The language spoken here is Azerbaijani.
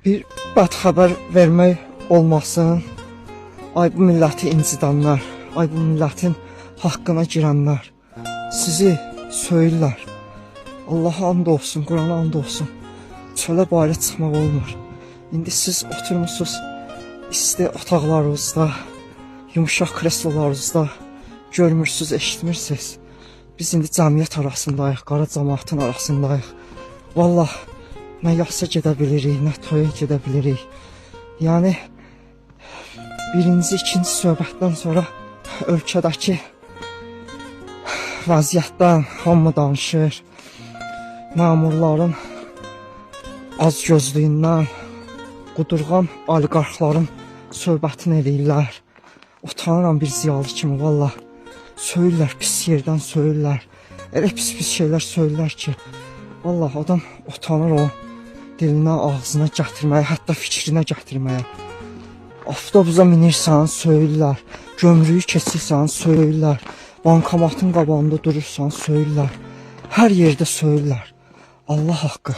Bir bəd xəbər vermək olmasın. Ay bu milləti incidanlar, ay bu millətin haqqına girənlər sizi söyürlər. Allaha and olsun, Qurana and olsun. Çölə bayra çıxmaq olmur. İndi siz oturmuşsunuz isti otaqlarınızda, yumuşaq kreslolarınızda, görmürsünüz, eşitmirsiniz. Biz indi cəmiyyət arasındayıq, qara cəmaatın arasındayıq. Vallah, nə yaxsa gedə bilirik, nə toya gedə bilirik. Yəni, birinci, ikinci söhbətdən sonra ölkədəki vəziyyətdən hamı danışır. Məmurların azgözlüyündən, qudurğan oliqarxların söhbətini eləyirlər. Utanıram bir ziyalı kimi, valla. Söyürlər, pis yerdən söyürlər. Elə pis şeylər söyürlər ki, valla adam utanır o dilinə, ağzına gətirməyə, hətta fikrinə gətirməyə. Avtobusa minirsən, söyürlər. Gömrüyü keçirsən, söyürlər. Bankomatın qabağında durursan, söyürlər. Hər yerdə söyürlər. Allah haqqı.